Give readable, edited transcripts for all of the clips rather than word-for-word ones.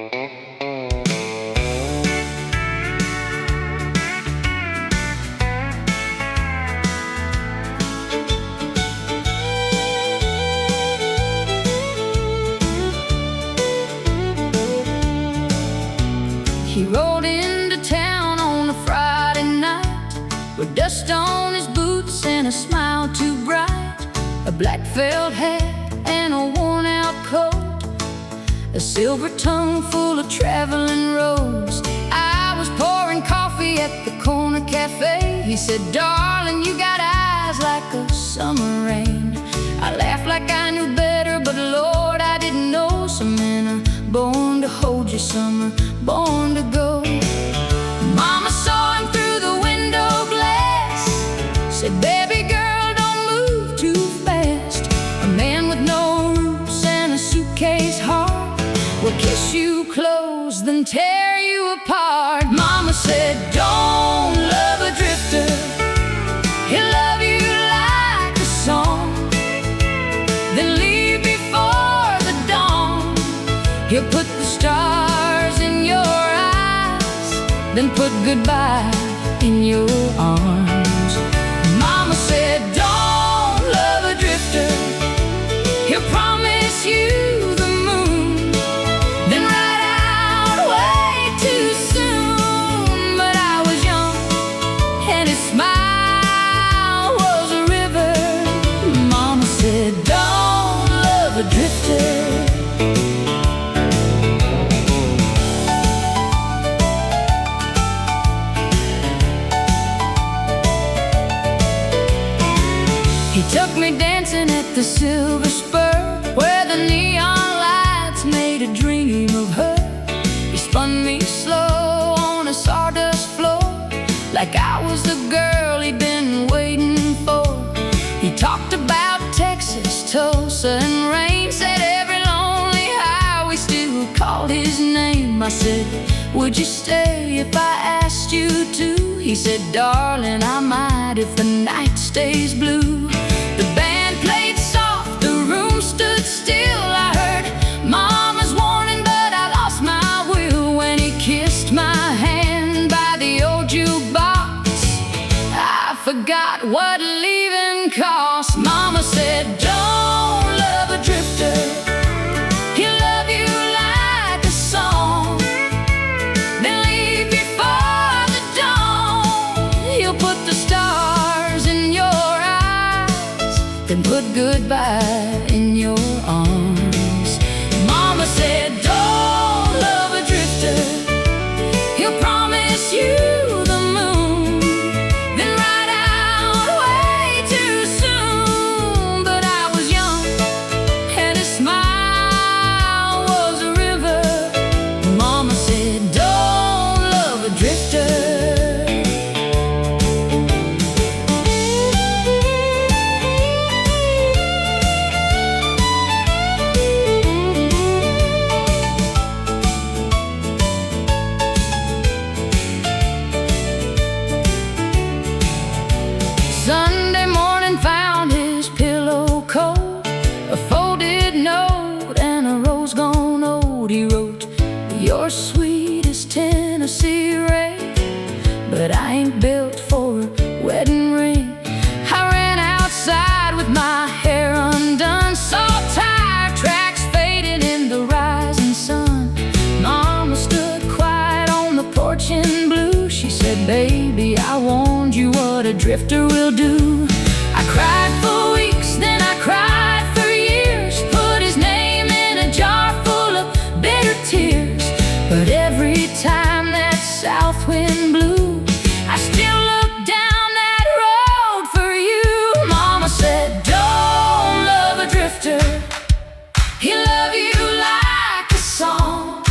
He rode into town on a Friday night with dust on his boots and a smile too bright, a black felt hat and a worn-out coat, a silver tongue full of traveling roads. I was pouring coffee at the corner cafe. He said, "Darling, you got eyes like a summer rain." I laughed like I knew better, but Lord, I didn't know. Some men are born to hold you, some are born to go. Mama saw him through the window glass, said, "Baby girl, don't move too fast. A man with no roots and a suitcase heart will kiss you close, then tear you apart." Mama said, "Don't love a drifter. He'll love you like a song, then leave before the dawn. He'll put the stars in your eyes, then put goodbye in your arms." Mama said, "Don't love a drifter. He'll promise you the moon, then ride out way too soon." But I was young and his smile was a river. Mama said, "Don't love a drifter." He took me dancing at the Silver Spur, where the neon lights made a dream of her. He spun me slow on a sawdust floor, like I was the girl he'd been waiting for. He talked about Texas, Tulsa, and rain, said every lonely highway still called his name. I said, "Would you stay if I asked you to?" He said, "Darling, I might if the night stays blue." The band played soft, the room stood still. I heard Mama's warning, but I lost my will when he kissed my hand by the old jukebox. I forgot what leaving cost. Mama said, "Don't love a drifter. He'll love you like a song, then leave before the dawn. He'll put the stars in your eyes, then put goodbye in your arms." Mama said, "Don't love a drifter. He'll promise you the moon, then ride out way too soon." But I was young and his smile was a river. Mama said, "Don't love a drifter." Sunday morning found his pillow cold, a folded note and a rose gone old. He wrote, "You're sweet as Tennessee rain, but I ain't built for a wedding ring." I ran outside with my hair undone, saw tire tracks faded in the rising sun. Mama stood quiet on the porch in blue. She said, "Baby, I warned you what a drifter will do." I cried for weeks, then I cried for years, put his name in a jar full of bitter tears. But every time that south wind blew, I still looked down that road for you. Mama said, "Don't love a drifter. He'll love you like a song,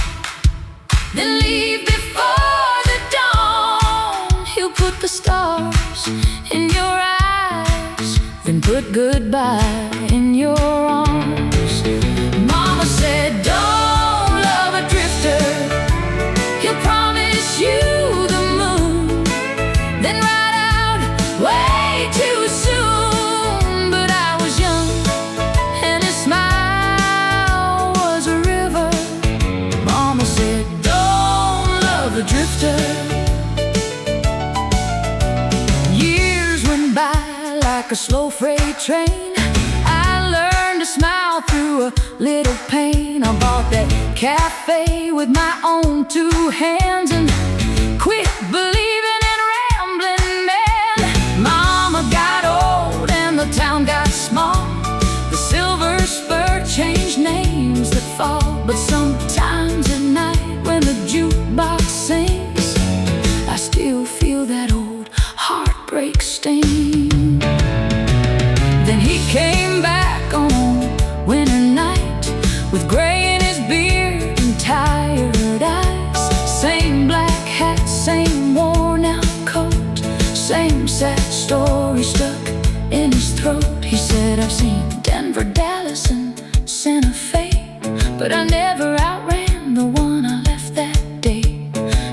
then leave before the dawn. He'll put the stars in your eyes, then put goodbye in your arms." Mama said, "Don't love a drifter. He'll promise you the moon, then ride out way too soon." But I was young and his smile was a river. Mama said, a drifter. Years went by like a slow freight train. I learned to smile through a little pain. I bought that cafe with my own two hands and quit believing in rambling men. Mama got old and the town got small. The Silver Spur changed names that fall. But sometimes at night when the jukebox sings, I still feel that old heartbreak sting. Then he came back on a winter night with gray in his beard and tired eyes. Same black hat, same worn out coat, same sad story stuck in his throat. He said, I've seen Denver, Dallas, and Santa Fe, but I never outran the one I left that day.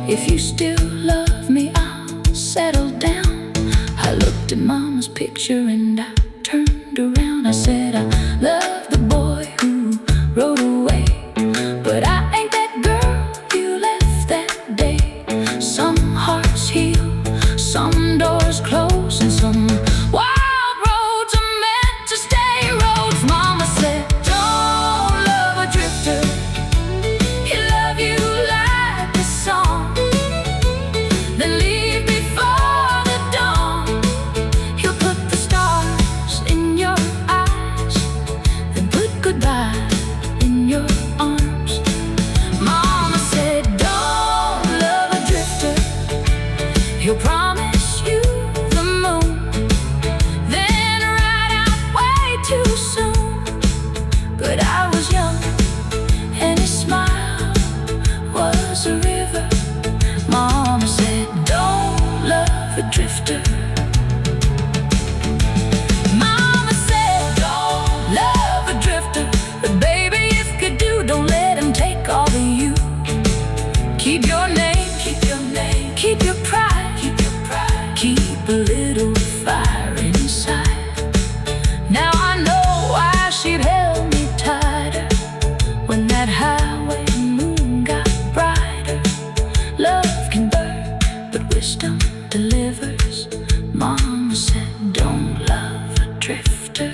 If you still love me, I'll settle down. I looked at Mama's picture and I turned around. I said, I love the boy who rode away, but I ain't that girl you left that day. Some hearts heal, some doors close, and some wild roads are meant to stay roads. Mama said, don't love a drifter. He'll love you like a song, then leave before the dawn. He'll put the stars in your eyes, then put goodbye in your arms. Mama said, don't love a drifter. He'll promise you the moon, then ride out way too soon. But I was young and his smile was a river. Mama said, don't love a drifter. Mama said, don't love a drifter. But baby, if you do, don't let him take all of you. Keep your name, keep your name, keep your pride, keep your pride, keep a little fire inside. Now I know why she'd held me tighter when that highway moon got brighter. Love can burn, but wisdom delivers. Mama said, don't love a drifter.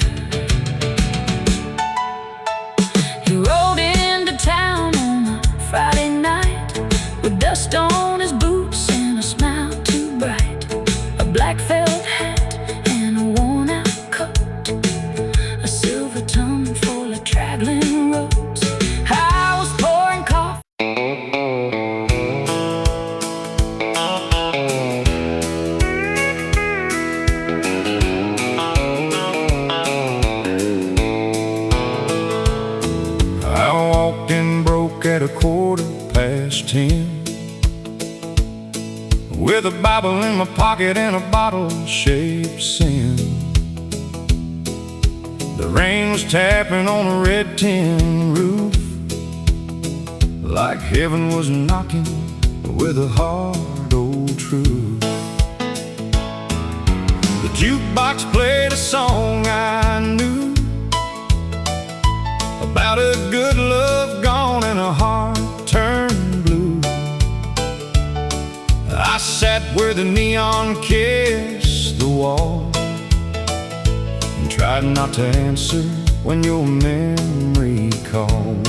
He rode into town on a Friday night with dust on his boots and a smile too bright, a black felt hat and a worn out coat, a silver tongue full of traveling roads. I was pouring coffee. I walked in broke at 10:15, with a Bible in my pocket and a bottle-shaped sin. The rain was tapping on a red tin roof, like heaven was knocking with a hard old truth. The jukebox played a song I knew, about a good love gone and a heart turned blue. I sat where the neon kissed the wall and tried not to answer when your memory called.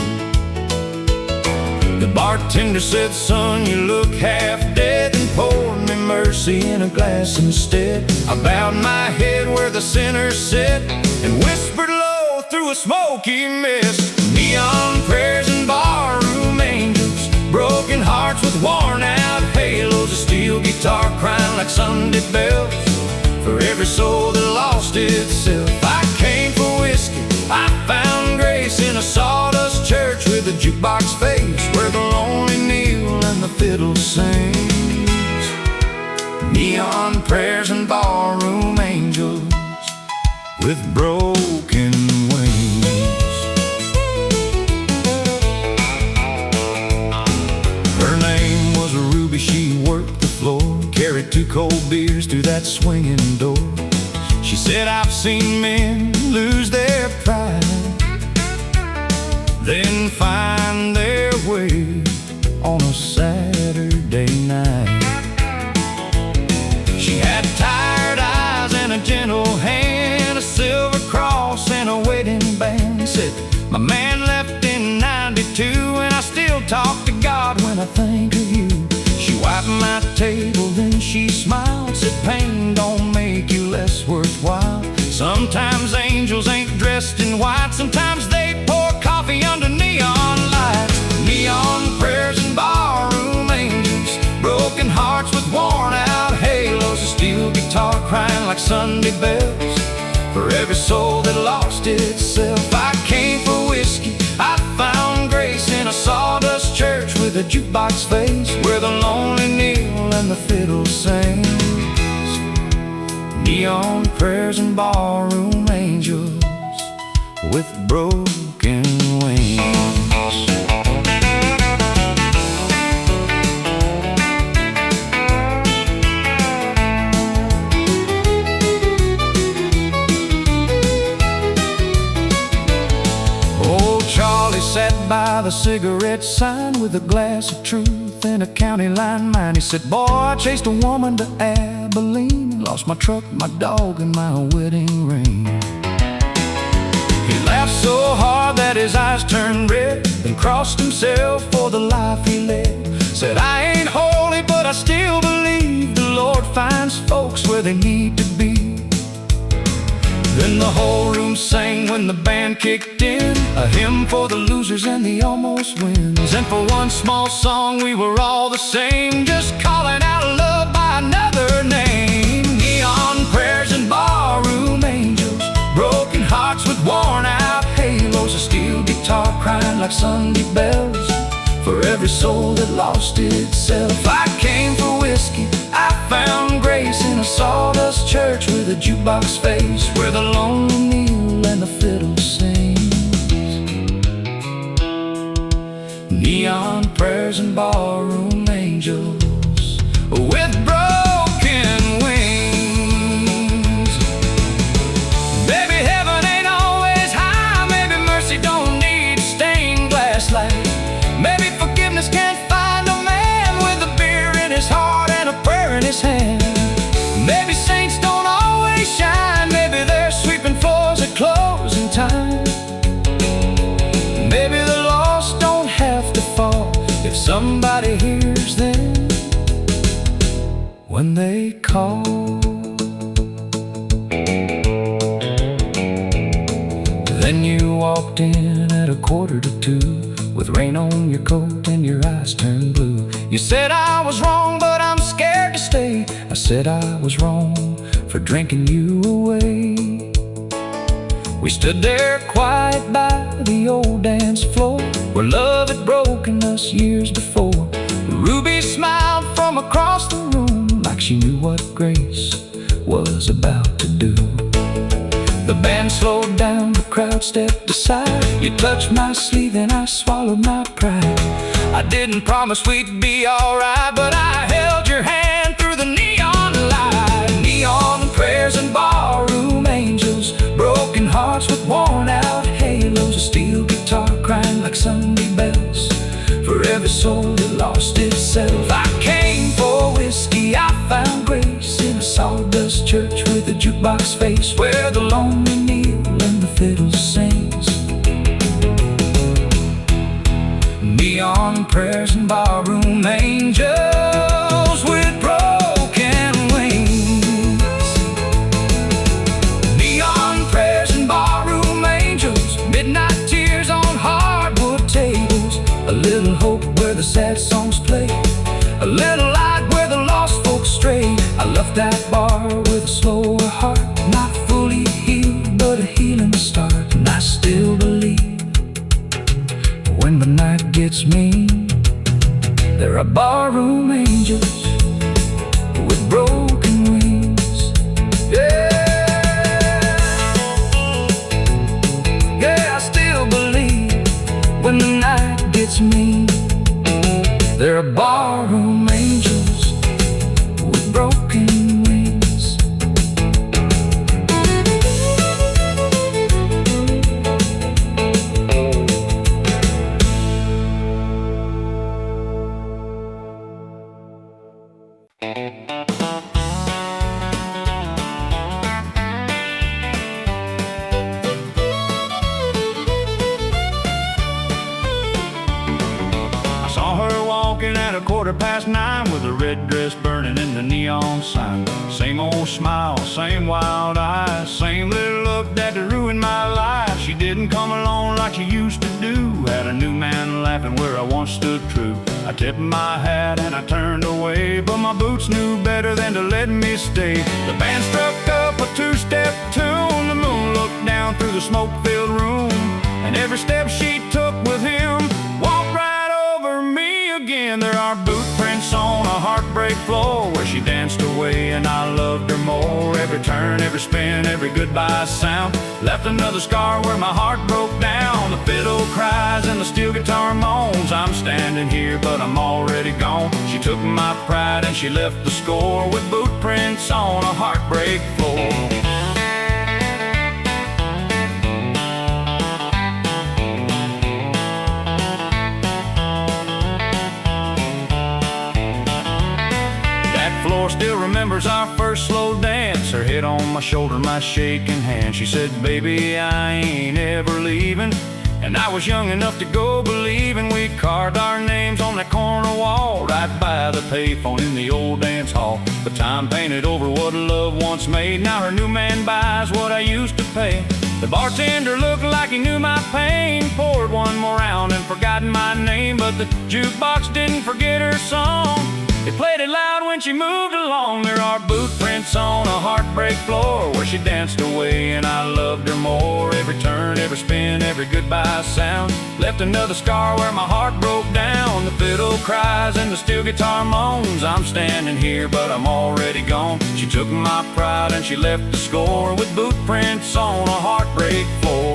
The bartender said, son, you look half dead, and poured me mercy in a glass instead. I bowed my head where the sinners sit and whispered low through a smoky mist. Neon prayers and barroom angels, broken hearts with worn out halos, a steel guitar crying like Sunday bells for every soul that lost itself. I came for whiskey, I found grace in a sawdust church with a jukebox face, where the lonely kneel and the fiddle sings. Neon prayers and barroom angels with broken wings. Her name was Ruby, she worked the floor, carried 2 cold beers through that swinging door. She said, I've seen men lose their pride, then find their way on a Saturday talk to God when I think of you. She wiped my table, then she smiled, said pain don't make you less worthwhile. Sometimes angels ain't dressed in white, sometimes they pour coffee under neon lights. Neon prayers and barroom angels, broken hearts with worn out halos, a steel guitar crying like Sunday bells for every soul that lost itself. I came for whiskey, I found grace in a sawdust church with a jukebox face, where the lonely kneel and the fiddle sings. Neon prayers and barroom angels with broken wings. Sat by the cigarette sign with a glass of truth and a county line mine. He said, boy, I chased a woman to Abilene, lost my truck, my dog, and my wedding ring. He laughed so hard that his eyes turned red, then crossed himself for the life he led. Said, I ain't holy, but I still believe the Lord finds folks where they need to be. Then the whole room sang when the band kicked in, a hymn for the losers and the almost wins. And for one small song we were all the same, just calling out love by another name. Neon prayers and barroom angels, broken hearts with worn out halos, a steel guitar crying like Sunday bells for every soul that lost itself. I came for whiskey, I found grace in a sawdust church with a jukebox face, where the lonely kneel and the fiddle sings. Neon prayers and barroom angels with broken wings. Baby, heaven ain't always high, maybe mercy don't need stained glass light. Maybe forgiveness can't find a man with a beer in his heart and a prayer in his hand. Maybe saints don't always shine, maybe they're sweeping floors at closing time. Maybe the lost don't have to fall if somebody hears them when they call. Then you walked in at 1:45, with rain on your coat and your eyes turned blue. You said I was wrong, but I'm scared to stay. I said I was wrong for drinking you away. We stood there quiet by the old dance floor, where love had broken us years before. Ruby smiled from across the room, like she knew what grace was about to do. The band slowed down, the crowd stepped aside. You touched my sleeve and I swallowed my pride. I didn't promise we'd be alright, but I held your hand through the neon light. Neon prayers and barroom angels, broken hearts with worn out halos, a steel guitar crying like Sunday bells for every soul that lost itself. I came for whiskey, I found grace in a sawdust church with a jukebox face, where the lonely kneel and the fiddle sings. Neon prayers and barroom angels with broken wings. Neon prayers and barroom angels, midnight tears on hardwood tables, a little hope where the sad songs play, a little light where the lost folks stray. I left that bar with a slower heart, not fully healed, but a healing start. And I still believe when the night gets mean, there are barroom angels with broken wings. Yeah, yeah, I still believe when the night gets mean, there are barroom angels with broken wings. at 9:15 with a red dress burning in the neon sign. Same old smile, same wild eyes, same little look that ruined my life. She didn't come along like she used to do. Had a new man laughing where I once stood true. I tipped my hat and I turned away, but my boots knew better than to let me stay. The band struck up a two-step tune. The moon looked down through the smoke-filled room, and every step she took with him walked right over me again. There are boot prints on a heartbreak floor where she danced away and I loved her more. Every turn, every spin, every goodbye sound left another scar where my heart broke down. The fiddle cries and the steel guitar moans. I'm standing here but I'm already gone. She took my pride and she left the score with boot prints on a heartbreak floor. Floor still remembers our first slow dance. Her head on my shoulder, my shaking hand. She said, baby, I ain't ever leaving. And I was young enough to go believing. We carved our names on that corner wall right by the payphone in the old dance hall. The time painted over what love once made. Now her new man buys what I used to pay. The bartender looked like he knew my pain, poured one more round and forgotten my name. But the jukebox didn't forget her song. It played it loud when she moved along. There are boot prints on a heartbreak floor where she danced away and I loved her more. Every turn, every spin, every goodbye sound left another scar where my heart broke down. The fiddle cries and the steel guitar moans. I'm standing here but I'm already gone. She took my pride and she left the score with boot prints on a heartbreak floor.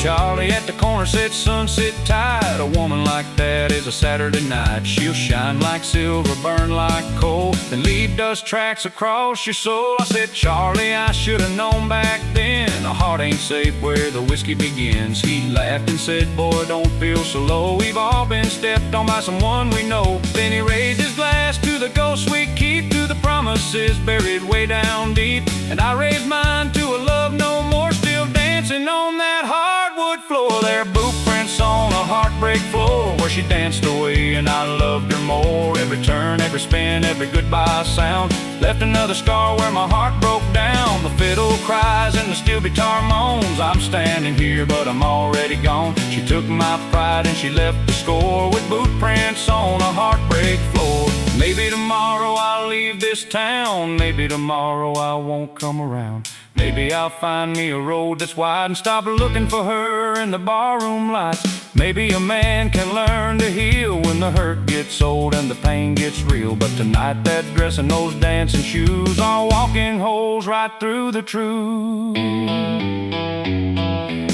Charlie at the corner said, son, sit tight. A woman like that is a Saturday night. She'll shine like silver, burn like coal, then leave dust tracks across your soul. I said, Charlie, I should have known back then. A heart ain't safe where the whiskey begins. He laughed and said, boy, don't feel so low. We've all been stepped on by someone we know. Then he raised his glass to the ghosts we keep, to the promises buried way down deep. And I raised mine to a love no more, still dancing on that hardwood floor. There are boot prints on a heartbreak floor where she danced away and I loved her more. Every turn, every spin, every goodbye sound left another scar where my heart broke down. The fiddle cries and the steel guitar moans. I'm standing here but I'm already gone. She took my pride and she left the score with boot prints on a heartbreak floor. Maybe tomorrow I'll leave this town. Maybe tomorrow I won't come around. Maybe I'll find me a road that's wide and stop looking for her in the barroom lights. Maybe a man can learn to heal when the hurt gets old and the pain gets real. But tonight that dress and those dancing shoes are walking holes right through the truth.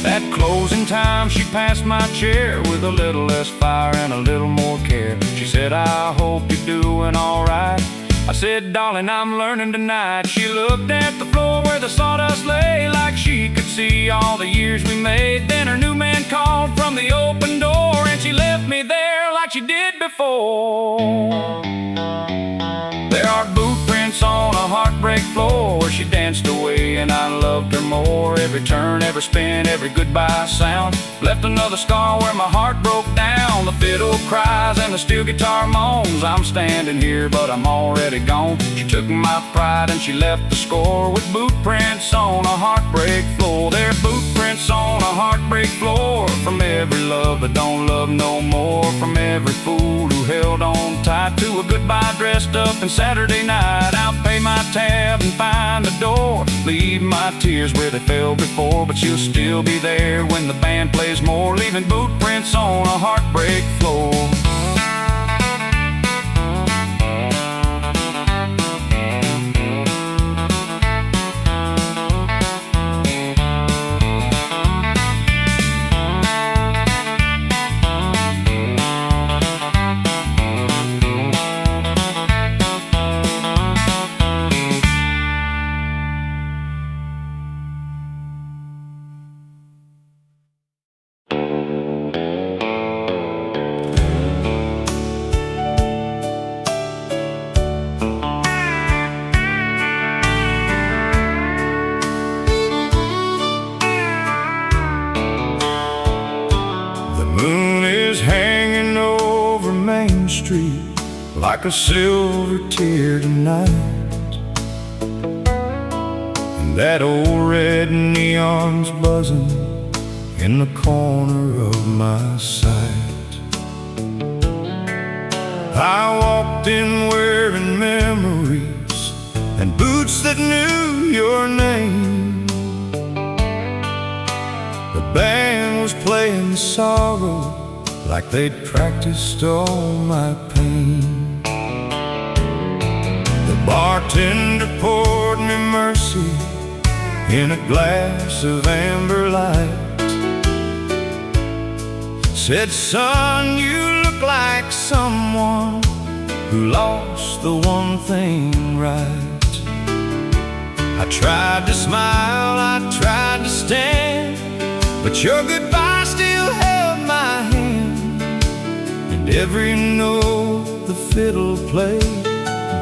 At closing time she passed my chair with a little less fire and a little more care. She said, I hope you're doing alright. I said, darling, I'm learning tonight. She looked at the floor where the sawdust lay, like she could see all the years we made. Then her new man called from the open door, and she left me there like she did before. There are boot prints on a heartbreak floor where she danced away and I loved her more. Every turn, every spin, every goodbye sound left another scar where my heart broke down. The fiddle cries and the steel guitar moans. I'm standing here but I'm already gone. She took my pride and she left the score with boot prints on a heartbreak floor. There are boot prints on a heartbreak floor from every love that don't love no more, from every fool who held on tight to a goodbye dressed up in Saturday night. I'll pay my tab and find the door, leave my tears where they fell before, but she'll still be there when the band plays more, leaving boot prints on a heartbreak floor. street like a silver tear tonight. And that old red neon's buzzing in the corner of my sight. I walked in wearing memories and boots that knew your name. The band was playing sorrow like they'd practiced all my pain. The bartender poured me mercy in a glass of amber light. Said, son, you look like someone who lost the one thing right. I tried to smile, I tried to stand, but your goodbye still held my hand. And every note the fiddle played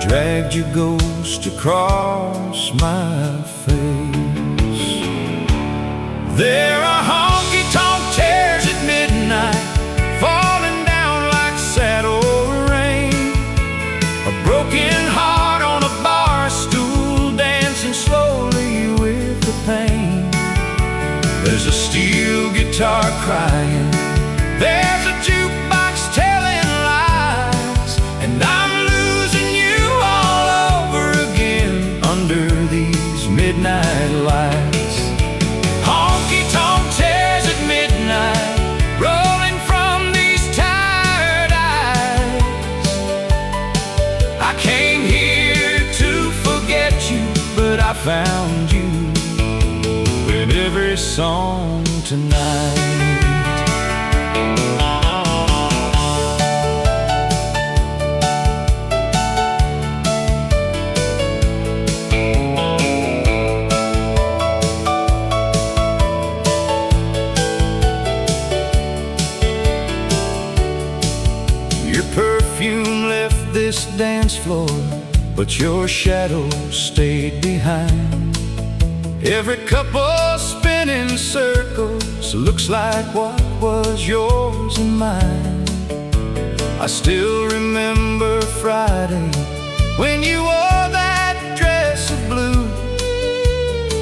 dragged your ghost across my face. There are honky-tonk chairs at midnight, falling down like sad old rain. A broken heart on a bar stool, dancing slowly with the pain. There's a steel guitar crying, there's a jukebox telling lies, and I'm losing you all over again under these midnight lights. Honky-tonk chairs at midnight, rolling from these tired eyes. I came here to forget you, but I found you in every song tonight. Your perfume left this dance floor, but your shadow stayed behind. Every couple spinning circles looks like what was yours and mine. I still remember Friday when you wore that dress of blue.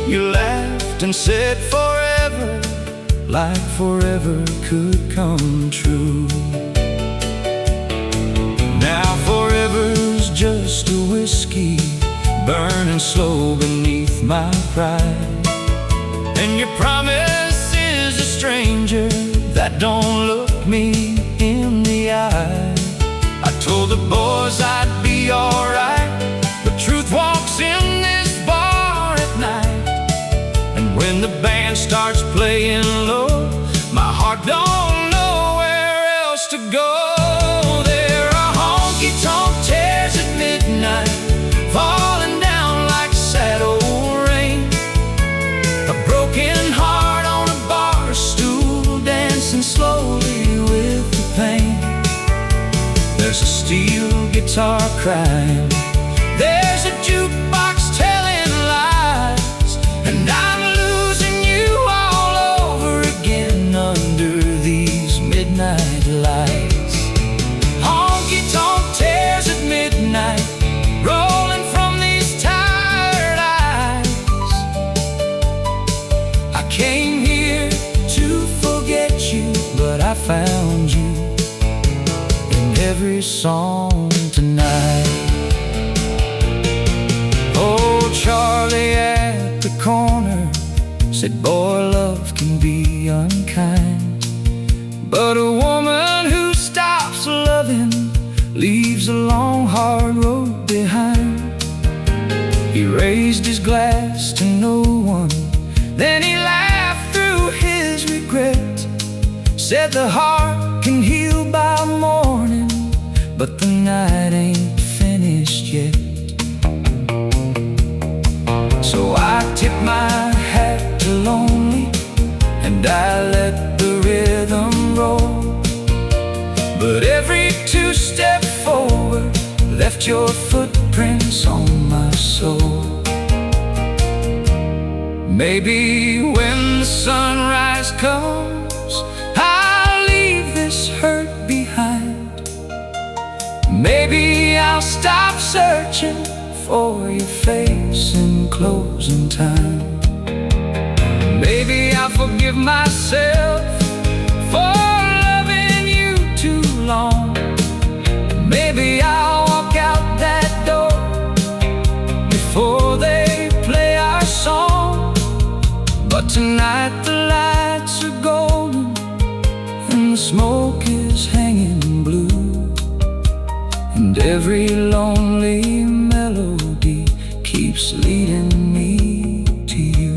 You laughed and said forever, like forever could come true. Now forever's just a whiskey burning slow beneath my pride. And your promise is a stranger that don't look me in the eye. I told the boys I'd be alright, but truth walks in this bar at night. And when the band starts playing low, my heart don't know where else to go. There are honky-tonk chairs at midnight, falling down like sad old rain. A broken heart on a bar stool, dancing slowly with the pain. There's a steel guitar crying, there's a jukebox telling lies, and I'm losing you all over again under these midnight lights. Honky-tonk chairs at midnight, rolling from these tired eyes. I came here to forget you, but I found you in every song tonight. Oh, Charlie at the corner said, boy, love can be unkind, but a woman who stops loving leaves a long hard road behind. He raised his glass to no one, then he laughed through his regret. Said the heart can heal by morning, but the night ain't finished yet. So I tip my hat to lonely, and I let the rhythm roll. But every two-step forward left your footprints on my soul. Maybe when the sunrise comes, I'll leave this hurt behind. I'll stop searching for your face in closing time. Maybe I'll forgive myself for loving you too long. Maybe I'll walk out that door before they play our song. But tonight the lights are golden and the smoke is hanging blue, and every lonely melody keeps leading me to you.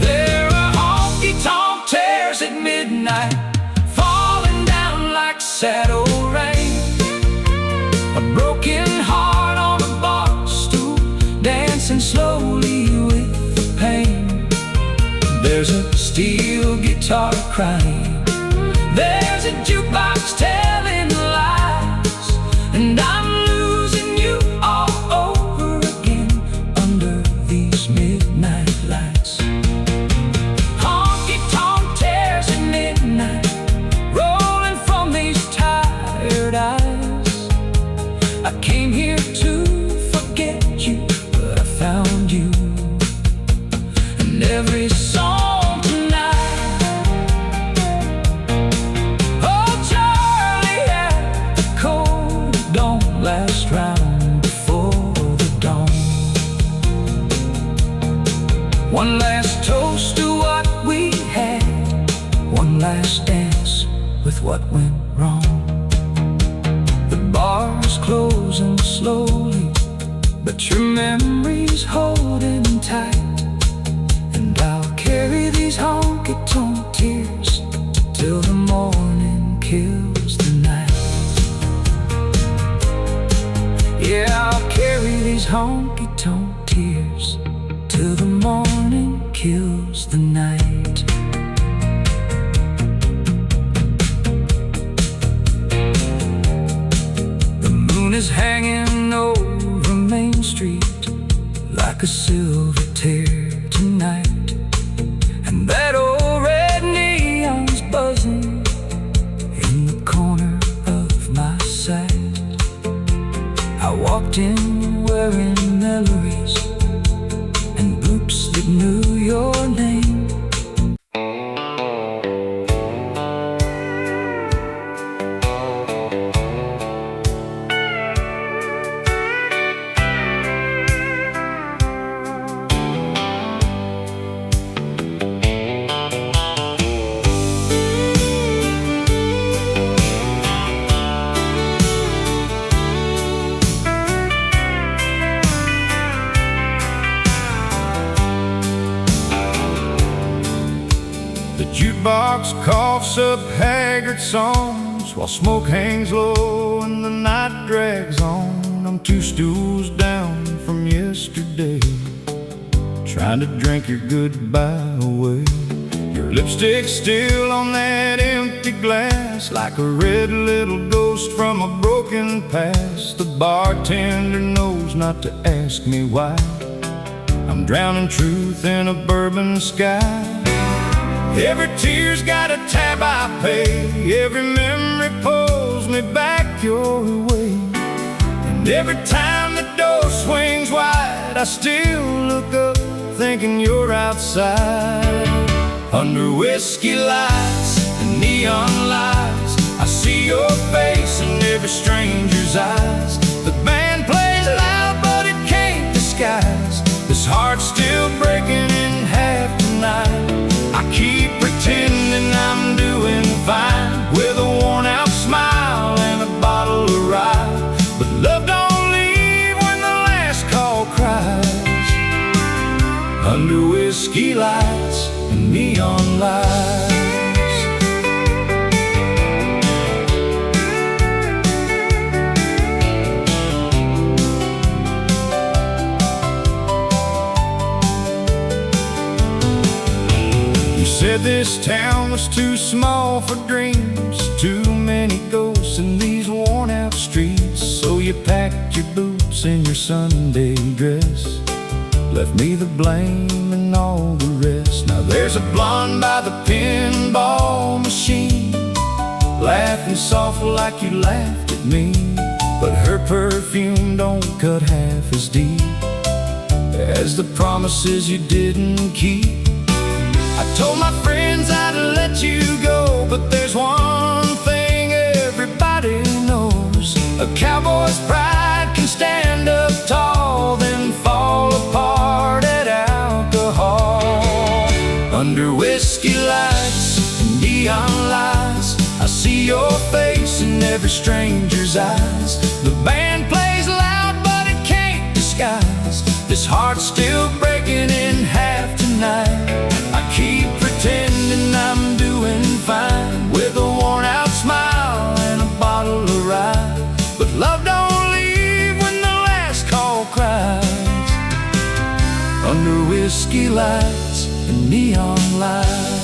There are honky-tonk tears at midnight, falling down like shadow rain. A broken heart on a bar stool, dancing slowly with the pain. There's a steel guitar crying, there's a jukebox telling lies, and I'm losing you all over again under these midnight lights. Honky-tonk tears at midnight, rolling from these tired eyes. I came here to forget you, but I found you, and every song tonight. Oh, Charlie at the cold dawn, last round before the dawn. One last toast to what we had, one last dance with what went wrong. The bar's closing slowly, but your memory's holding tight, and I'll carry these honky-tonk tears till the morning kills the night. Yeah, I'll carry these honky-tonk tears till the morning kills the night. The moon is hanging over Main Street like a silver tear tonight, and that old red neon's buzzing in the corner of my sight. I walked in wearing memories and boots that knew your name. The jukebox coughs up haggard songs while smoke hangs low and the night drags on. I'm 2 stools down from yesterday, trying to drink your goodbye away. Your lipstick's still on that empty glass, like a red little ghost from a broken past. The bartender knows not to ask me why. I'm drowning truth in a bourbon sky. Every tear's got a tab I pay, every memory pulls me back your way. And every time the door swings wide, I still look up thinking you're outside. Under whiskey lights and neon lights, I see your face in every stranger's eyes. The band plays loud but it can't disguise this heart's still breaking in half tonight. I keep pretending I'm doing fine with a worn-out smile and a bottle of rye, but love don't leave when the last call cries. Under whiskey lights and neon lights. Said this town was too small for dreams, too many ghosts in these worn-out streets. So you packed your boots and your Sunday dress, left me the blame and all the rest. Now there's a blonde by the pinball machine, laughing soft like you laughed at me, but her perfume don't cut half as deep as the promises you didn't keep. I told my friends I'd let you go, but there's one thing everybody knows: a cowboy's pride can stand up tall, then fall apart at alcohol. Under whiskey lights and neon lights, I see your face in every stranger's eyes. The band plays loud, but it can't disguise this heart's still breaking in half tonight. I keep pretending I'm doing fine, with a worn-out smile and a bottle of rye, but love don't leave when the last call cries. Under whiskey lights and neon lights.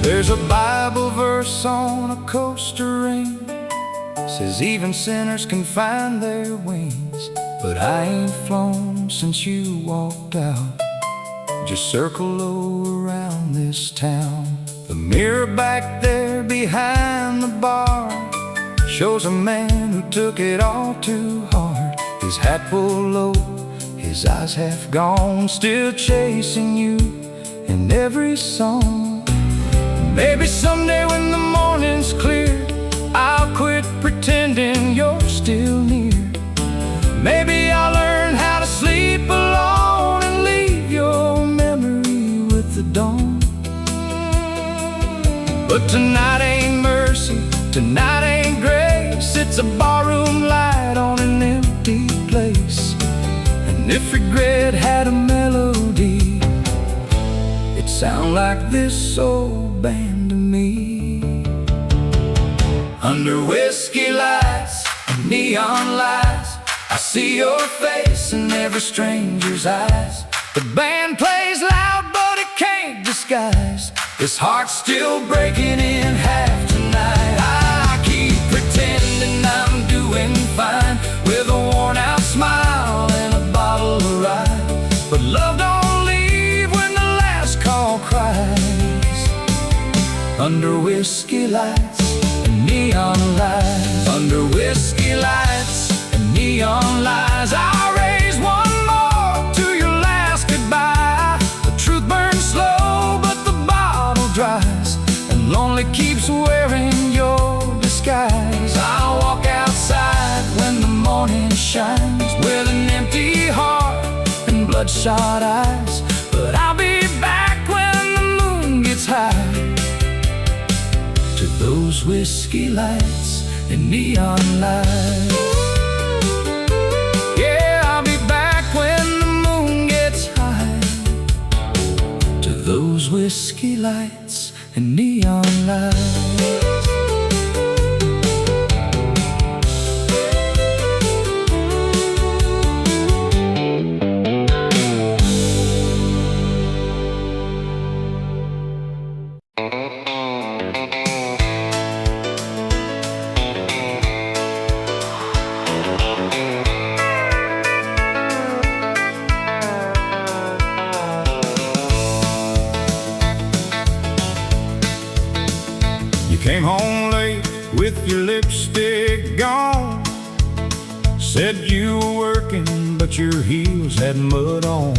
There's a Bible verse on a coaster ring, says even sinners can find their wings. But I ain't flown since you walked out. Just circle low around this town. The mirror back there behind the bar shows a man who took it all too hard. His hat pulled low, his eyes half gone, still chasing you in every song. Maybe someday when the morning's clear, I'll quit pretending you're still near. Maybe I'll learn how to sleep alone and leave your memory with the dawn. But tonight ain't mercy, tonight ain't grace. It's a barroom light on an empty place. And if regret had a melody, it'd sound like this old band to me. Under whiskey lights and neon lights, I see your face in every stranger's eyes. The band plays loud, but it can't disguise this heart's still breaking in half tonight. I keep pretending I'm doing fine, with a worn-out smile and a bottle of rye, but love don't leave when the last call cries. Under whiskey lights and neon lights, under whiskey lights and neon lights, I'll raise one more to your last goodbye. The truth burns slow, but the bottle dries, and lonely keeps wearing your disguise. I'll walk outside when the morning shines, with an empty heart and bloodshot eyes, but I'll be back when the moon gets high. To those whiskey lights and neon lights, yeah, I'll be back when the moon gets high. To those whiskey lights and neon lights. Came home late with your lipstick gone, said you were working but your heels had mud on.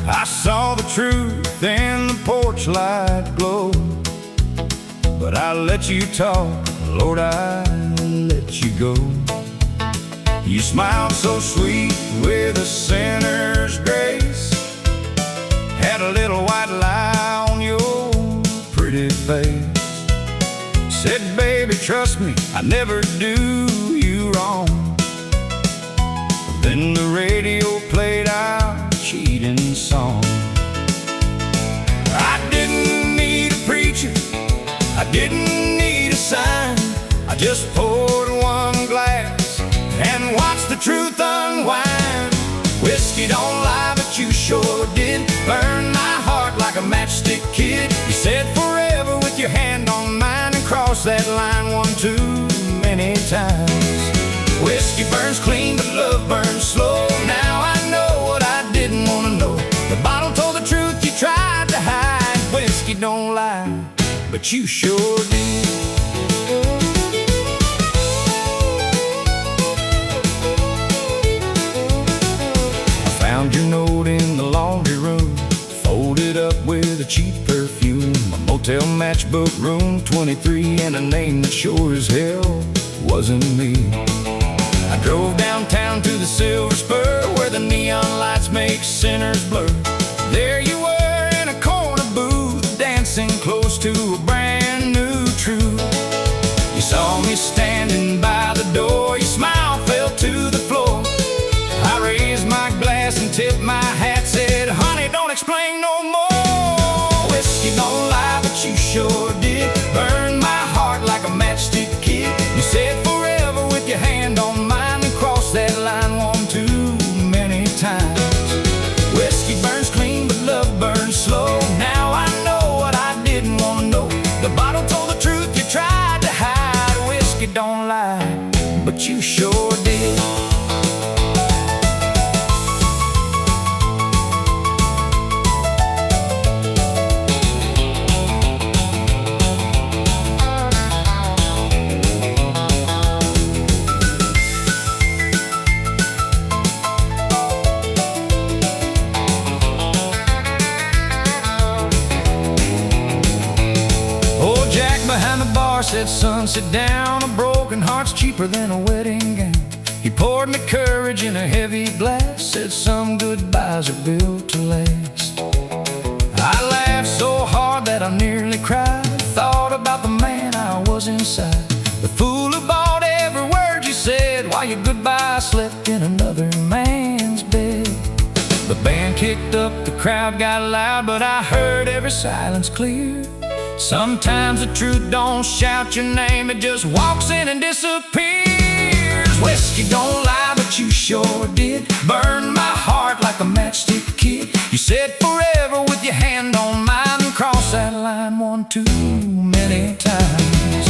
I saw the truth in the porch light glow, but I let you talk, Lord, I let you go. You smiled so sweet with a sinner's grace, had a little white lie on your pretty face. Said, baby, trust me, I never do you wrong. Then the radio played our cheating song. I didn't need a preacher, I didn't need a sign. I just poured one glass and watched the truth unwind. Whiskey don't lie, but you sure did burn my heart like a matchstick kid. You said forever with your hand on mine and crossed crossed that line one too many times. Whiskey burns clean, but love burns slow. Now I know what I didn't want to know. The bottle told the truth, you tried to hide. Whiskey don't lie, but you sure did. I found your note in the laundry room, folded up with a cheap perfume. A motel matchbook, room 23, and a name that sure as hell wasn't me. I drove downtown to the Silver Spur, where the neon lights make sinners blur. There you were in a corner booth, dancing close to a brand new truth. You saw me standing by the door, your smile fell to the floor. I raised my glass and tipped my hat, said, honey, don't explain no more. Whiskey don't lie, but you sure did. Burned my heart like a matchstick kid. You said forever with your hand on mine, and crossed that line one too many times. Whiskey burns clean, but love burns slow. Now I know what I didn't want to know. The bottle told the truth, you tried to hide. Whiskey don't lie, but you sure did. Behind the bar said, son, sit down. A broken heart's cheaper than a wedding gown. He poured me courage in a heavy glass, said some goodbyes are built to last. I laughed so hard that I nearly cried. Thought about the man I was inside, the fool who bought every word you said, while your goodbye slept in another man's bed. The band kicked up, the crowd got loud, but I heard every silence clear. Sometimes the truth don't shout your name, it just walks in and disappears. Whiskey don't lie, but you sure did. Burned my heart like a matchstick kid. You said forever with your hand on mine, and crossed that line one too many times.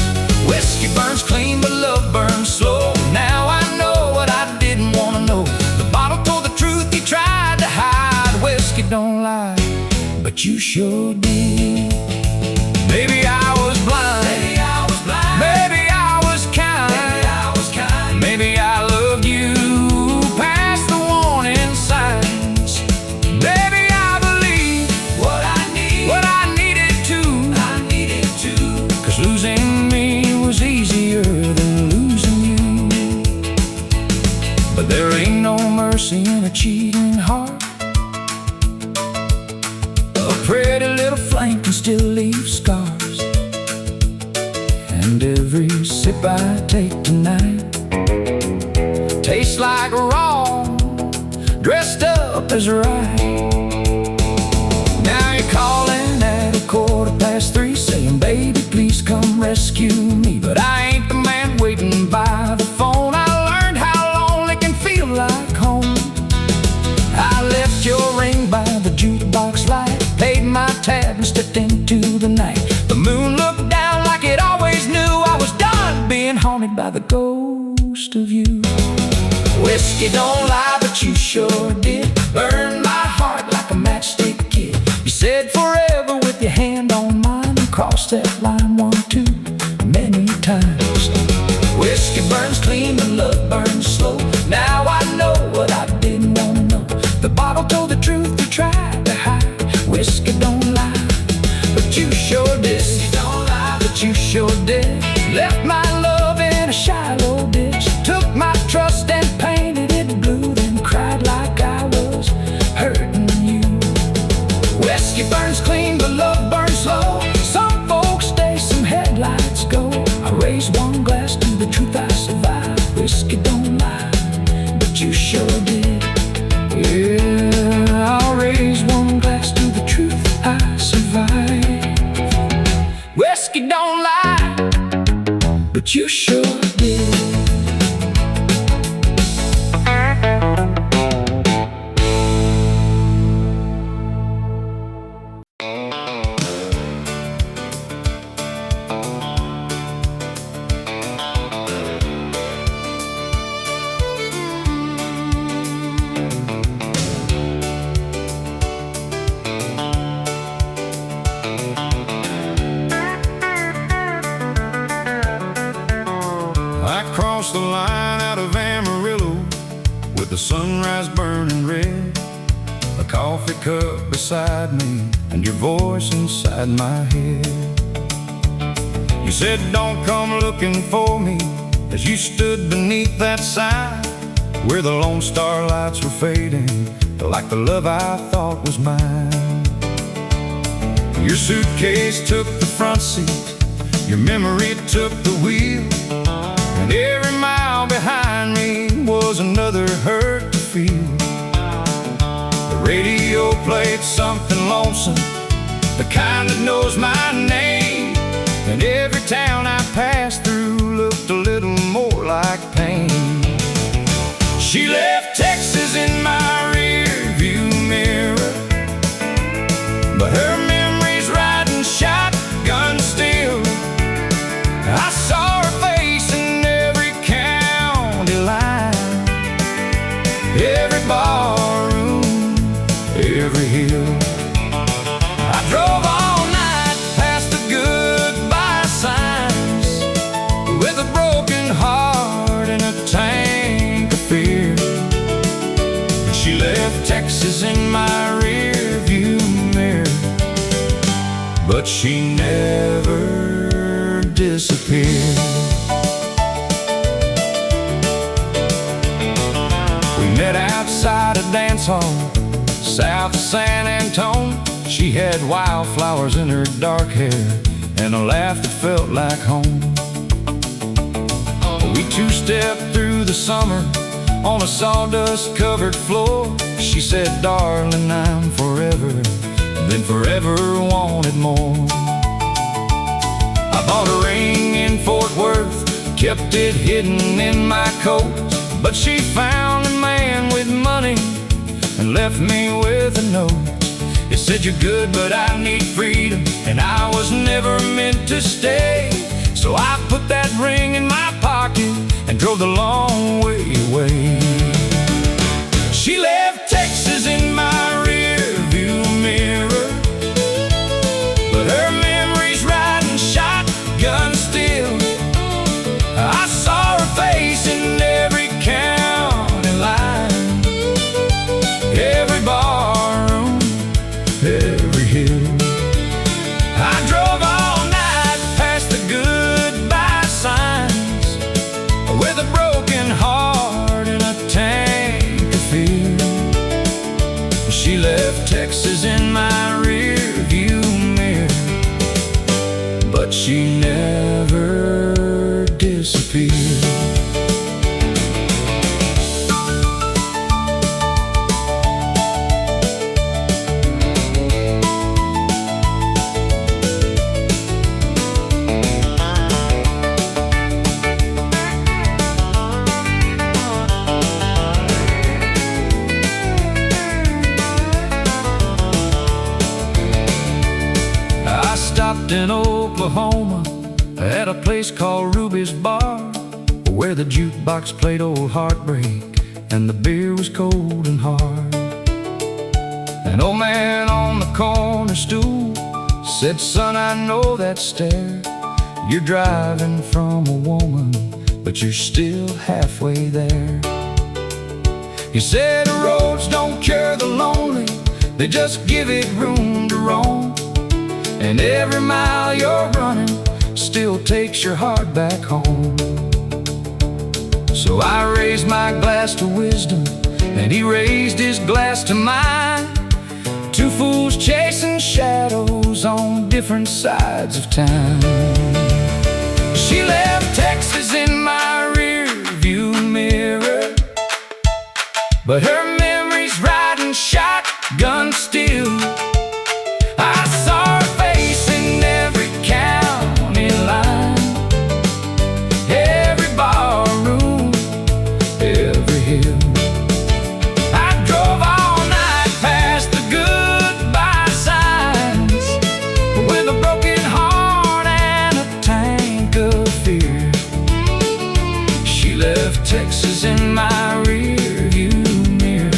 Whiskey burns clean, but love burns slow. Now I know what I didn't want to know. The bottle told the truth, you tried to hide. Whiskey don't lie, but you sure did. Maybe I was blind, maybe I was blind, maybe I was kind, maybe I was kind, maybe I loved you past the warning signs. Maybe I believed what I needed to, 'cause losing me was easier than losing you. But there ain't no mercy in a cheating heart. A pretty little flame can still leave scars, and every sip I take tonight tastes like wrong, dressed up as right. Now you're calling at 3:15, saying, baby, please come rescue me. But I ain't the man waiting by the phone. I learned how lonely can feel like home. I left your ring by the jukebox light, paid my tab and stepped into the night. The moon looked down like it always knew I was done being haunted by the ghost of you. Whiskey don't lie, but you sure did. Burned my heart like a matchstick kid. You said forever with your hand on mine, and crossed that line one too many times. Whiskey burns clean, but love burns slow. Now I know what I didn't want to know. The bottle told the truth, you tried to hide. Whiskey don't lie, but you sure did. Whiskey don't lie, but you sure did. Left my love in a shallow ditch, took my trust and painted it blue, then cried like I was hurting you. Whiskey burns clean, but love burns slow. Some folks stay, some headlights go. I raise one glass to the truth, I survived. Whiskey don't lie, but you sure did. Yeah, I'll raise one glass to the truth, I survived. Whiskey don't lie, but you sure did. sunrise burning red, a coffee cup beside me, and your voice inside my head. You said don't come looking for me, as you stood beneath that sign where the Lone Star lights were fading like the love I thought was mine. Your suitcase took the front seat, your memory took the wheel, and every mile behind me was another hurt to feel. The radio played something lonesome, the kind that knows my name, and every town I passed through looked a little more like pain. She left Texas in my rearview mirror, but her memory's riding shotgun still. I saw her face in every county line, every barroom, every hill. I drove all night past the goodbye signs with a broken heart and a tank of fear. She left Texas in my rearview mirror, but she never disappeared. We met outside a dance hall south of San Antonio. She had wildflowers in her dark hair and a laugh that felt like home. We two-stepped through the summer on a sawdust-covered floor. She said, darling, I'm forever, then forever wanted more. I bought a ring in Fort Worth, kept it hidden in my coat, but she found a man with money and left me with a note. It said, you're good, but I need freedom, and I was never meant to stay. So I put that ring in my pocket and drove the long way away. She left Texas in my rearview mirror, but her memory's riding shotgun still. I saw her face in every county line, every barroom, every hill. I drove all night past the goodbye signs with a broken heart and a tank of fear. She left Texas in my rearview mirror, but she never disappeared. Stopped in Oklahoma at a place called Ruby's Bar, where the jukebox played old Heartbreak and the beer was cold and hard. An old man on the corner stool said, son, I know that stare. You're driving from a woman, but you're still halfway there. He said, the roads don't cure the lonely, they just give it room to roam. And every mile you're running still takes your heart back home. So I raised my glass to wisdom, and he raised his glass to mine. Two fools chasing shadows on different sides of time. She left Texas in my rearview mirror, but her memory's riding shotgun still. I saw her face in every county line, every barroom, every hill. I drove all night past the goodbye signs with a broken heart and a tank of fear. She left Texas in my rearview mirror,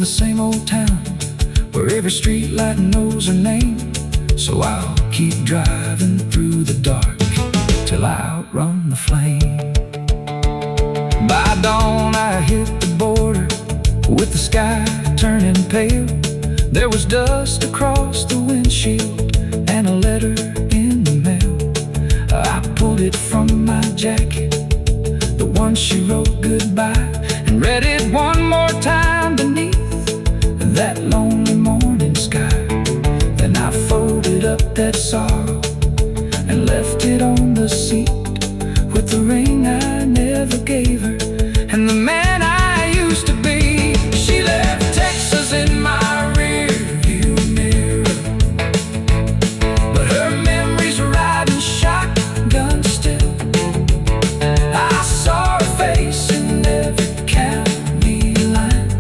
the same old town where every street light knows her name. So I'll keep driving through the dark till I outrun the flame. By dawn I hit the border with the sky turning pale. There was dust across the windshield and a letter in the mail. I pulled it from my jacket, the one she wrote goodbye, and read it one more time beneath that lonely morning sky. Then I folded up that sorrow and left it on the seat with the ring I never gave her and the man I used to be. She left Texas in my rearview mirror, but her memories riding shotgun still. I saw her face in every county line,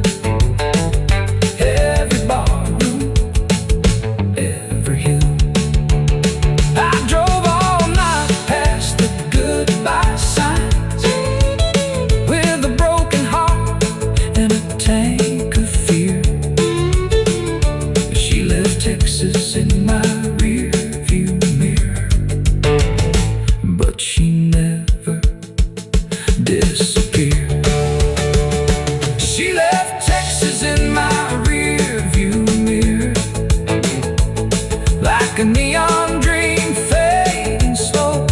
every barroom, every hill. I drove all night past the goodbye signs with a broken heart and a tank of fear. She left Texas in my rearview mirror, but she never disappeared. She left Texas in my rearview mirror, like a neon dream fading slow.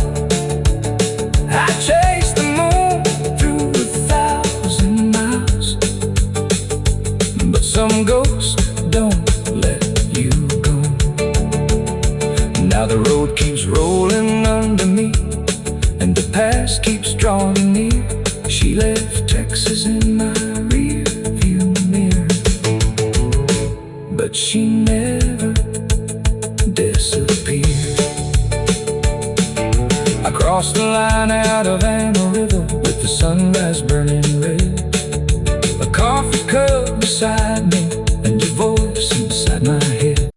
I chased the moon through 1,000 miles, but some ghosts don't let you go. Now the road keeps rolling under me, and the past keeps drawing near. She left Texas in my rearview mirror, but she never disappeared. I crossed the line out of Amarillo with the sunrise burning red, a coffee cup beside me and your voice inside my head.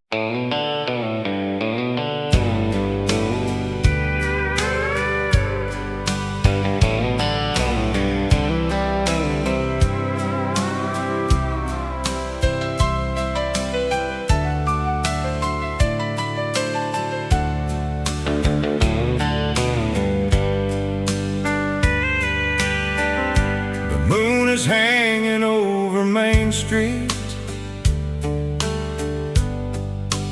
The moon is hanging over Main Street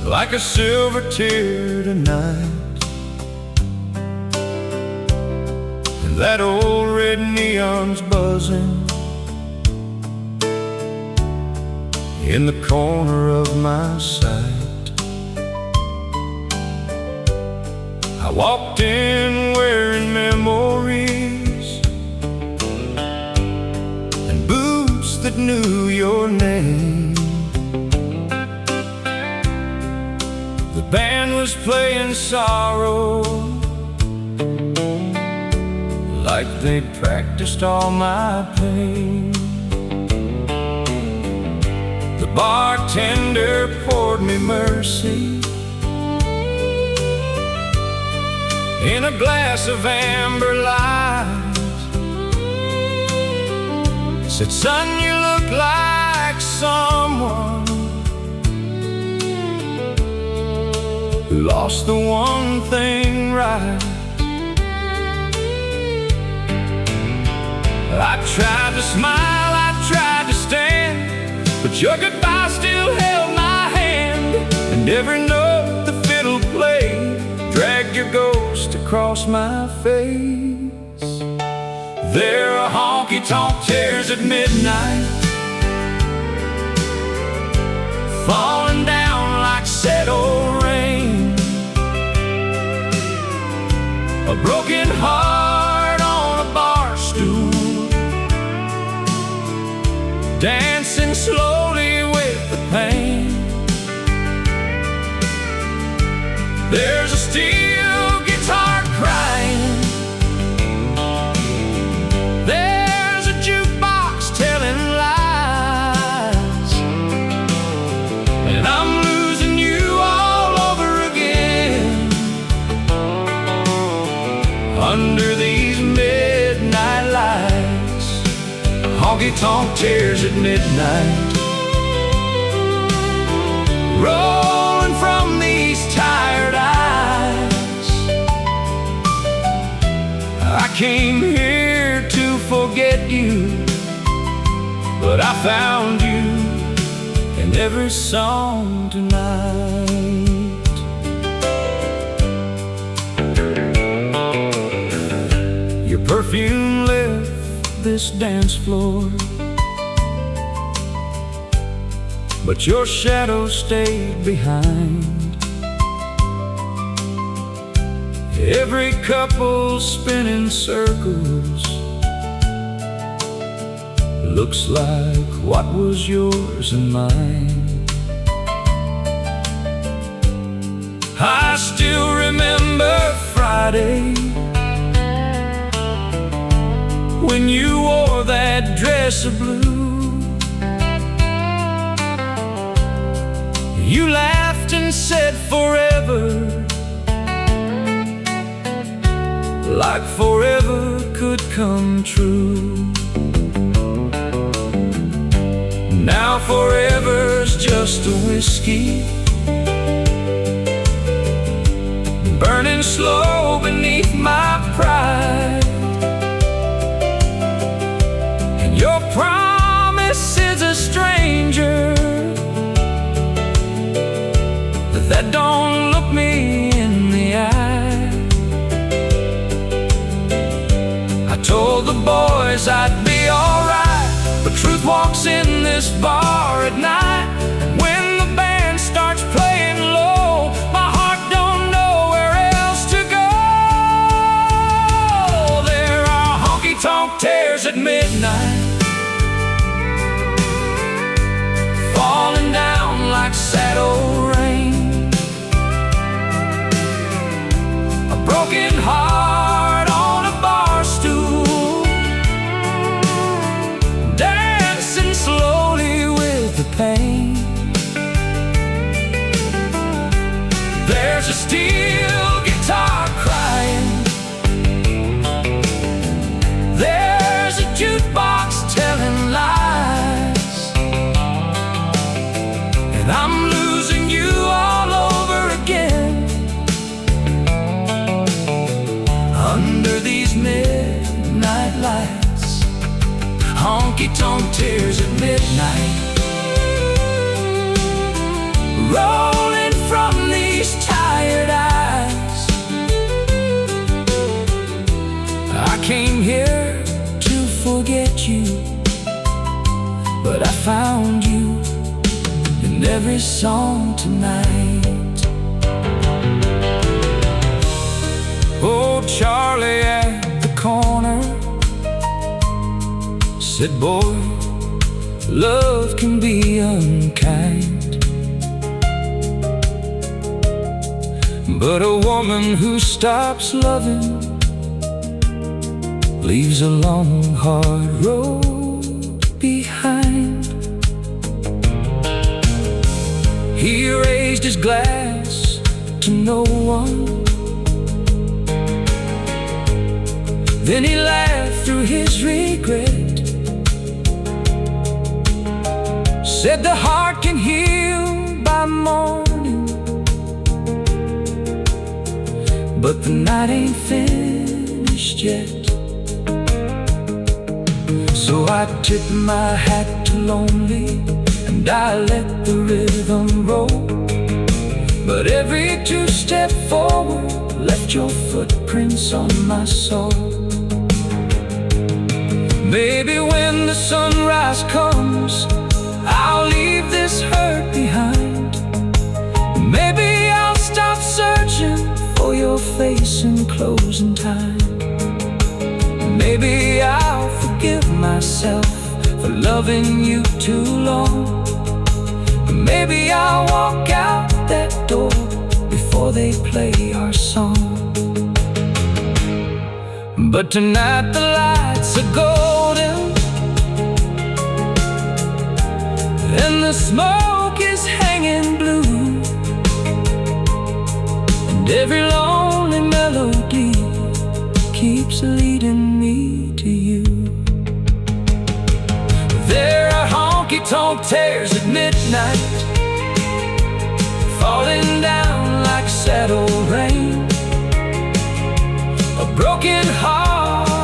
like a silver tear tonight, and that old red neon's buzzing in the corner of my sight. I walked in wearing memories and boots that knew your name. The band was playing Sorrow like they'd practiced all my pain. The bartender poured me Mercy in a glass of amber light. Said, son, you look like someone who lost the one thing right. I tried to smile, I tried to stand, but your goodbye still held my hand, and every note the fiddle played dragged your ghost across my face. There are honky-tonk tears at midnight, falling down like settled rain. A broken heart on a bar stool, dancing slowly with the pain. There's a steel guitar crying, there's a jukebox telling lies, and I'm losing you all over again under these midnight lights. Honky-tonk tears at midnight. came here to forget you, but I found you in every song tonight. Your perfume left this dance floor, but your shadow stayed behind. Every couple spinning circles looks like what was yours and mine. I still remember Friday when you wore that dress of blue. You laughed and said forever, like forever could come true. Now forever's just a whiskey, burning slow beneath my pride. And your promise is a stranger that don't look me in the eye. I told the boys I'd be alright, but truth walks in this bar at night. When the band starts playing low, my heart don't know where else to go. There are honky-tonk tears at midnight, falling down like sad old rain. A broken heart on a bar stool, dancing slowly with the pain. There's a steel guitar crying, there's a jukebox telling lies, and I'm losing you all over again. Under these midnight lights, honky-tonk tears at midnight, rolling from these tired eyes. I came here to forget you, but I found you in every song tonight. Oh, Charlie at the corner said, boy, love can be unkind, but a woman who stops loving leaves a long, hard road behind. He raised his glass to no one, then he laughed through his regret, said the heart can heal by morning, but the night ain't finished yet. So I tip my hat to lonely, and I let the rhythm roll, but every two-step forward left your footprints on my soul. Maybe when the sunrise comes, I'll leave this hurt behind. Maybe I'll stop searching for your face in closing time. Maybe I'll forgive myself for loving you too long. Maybe I'll walk out that door before they play our song. But tonight the lights are golden, and the smoke is hanging blue, and every lonely melody keeps leading me to you. There are honky-tonk tears at midnight, falling down like sad old rain. A broken heart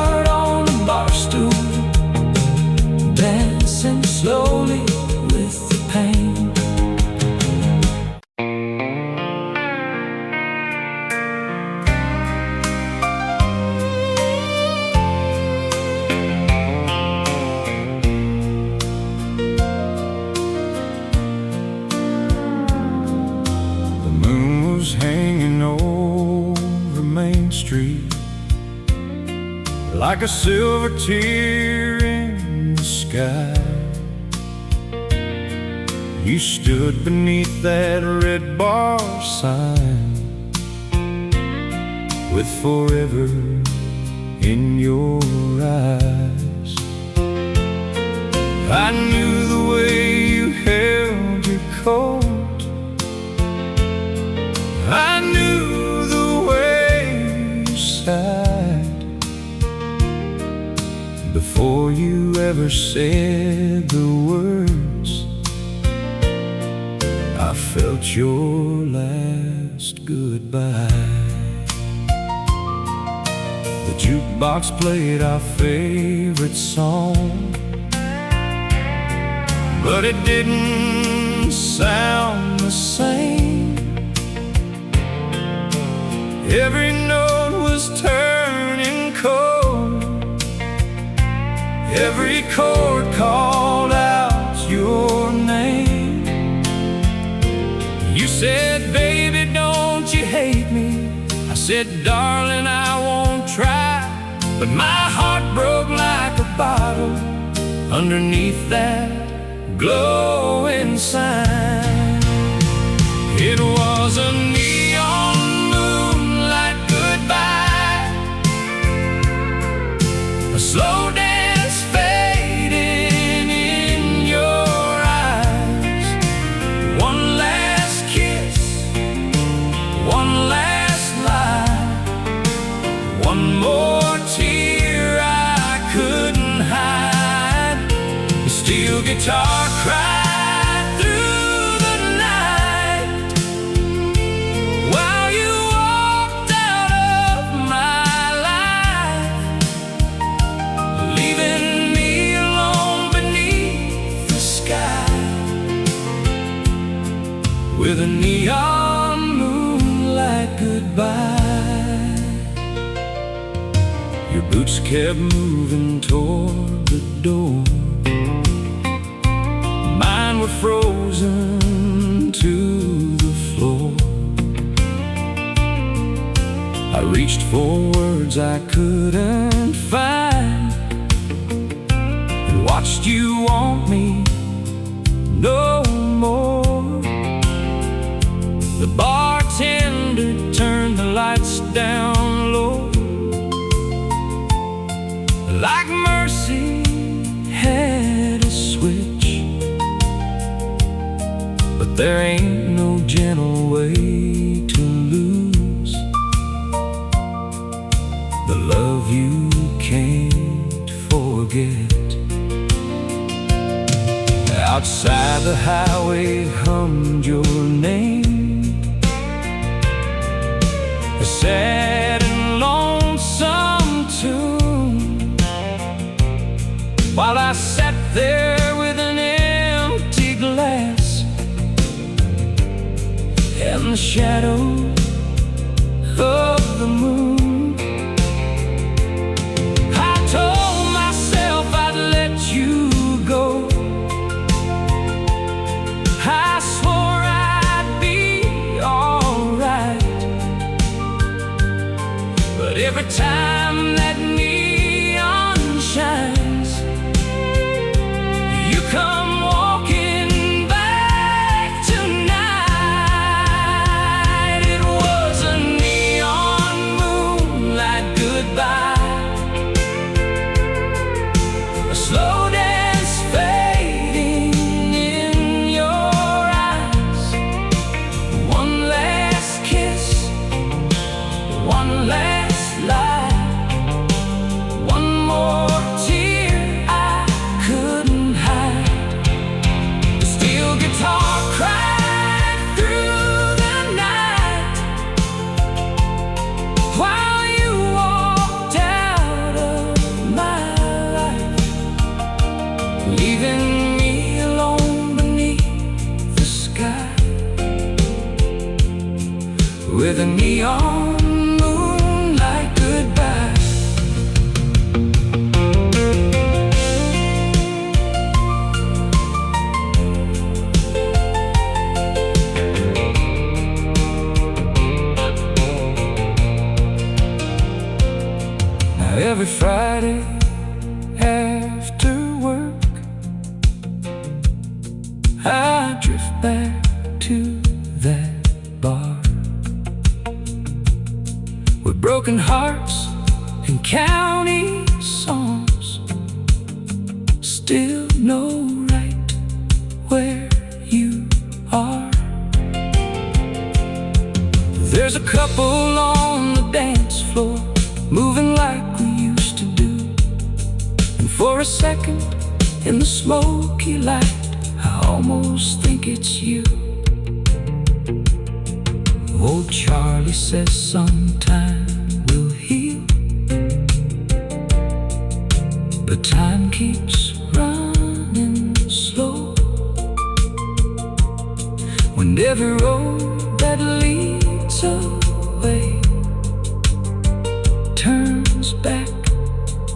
like a silver tear in the sky. You stood beneath that red bar sign with forever in your eyes. I knew the way you held your coat, I knew the way you sighed before you ever said the words. I felt your last goodbye. The jukebox played our favorite song, but it didn't sound the same. Every note was turning cold, every chord called out your name. You said, baby, don't you hate me? I said, darling, I won't try. But my heart broke like a bottle underneath that glowing sign. It was a neon moonlight goodbye, a slow dance fading in your eyes. One last kiss, one last lie, one more tear I couldn't hide. The steel guitar cried through the night while you walked out of my life, leaving me alone beneath the sky with a neon moonlight goodbye. Your boots kept moving toward the door, mine were frozen to the floor. I reached for words I couldn't find and watched you want me no more. The bartender turned the lights down low, like mercy had a switch. But there ain't no gentle way to lose the love you can't forget. Outside the highway hummed your name, a sad and lonesome tune, while I sat there with an empty glass and the shadow of the moon. I told myself I'd let you go, I swore I'd be alright. But every time that neon shines, you come walking back tonight. It was a neon moonlight goodbye, a slow dance fading in your eyes. One last kiss, one last lie, one more tear I couldn't hide. The steel guitar cried through the night while you walked out of my life, leaving me alone beneath the sky with a neon moonlight goodbye. Every Friday after work, I drift back to that bar with broken hearts and county songs. Still know right where you are. There's a couple on the dance floor, moving like we used to do. And for a second, in the smoky light, I almost think it's you. Old Charlie says sometime we'll heal, but time keeps running slow. When every road that leads away turns back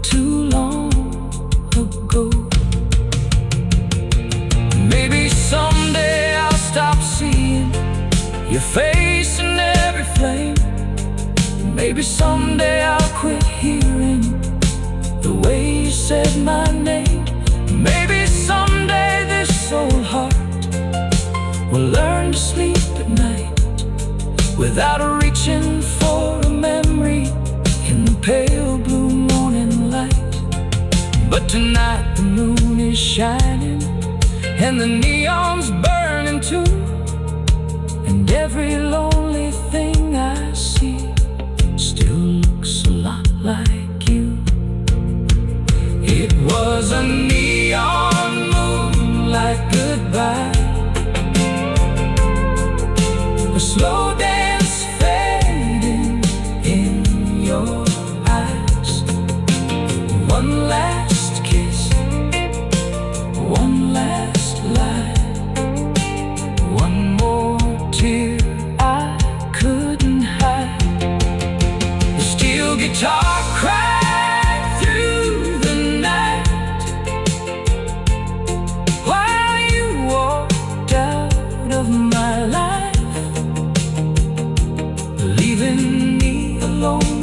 too long ago. Maybe someday I'll stop seeing your face in every flame. Maybe someday I'll quit hearing the way you said my name. Maybe someday this old heart will learn to sleep at night without reaching for a memory in the pale blue morning light. But tonight the moon is shining and the neon's burning too, and every lonely thing I see still looks a lot like you. It was a neon moonlight goodbye, a slow dance fading in your eyes. One last kiss, one last lie, one more tear I couldn't hide. The steel guitar cried through the night while you walked out of my life, leaving me alone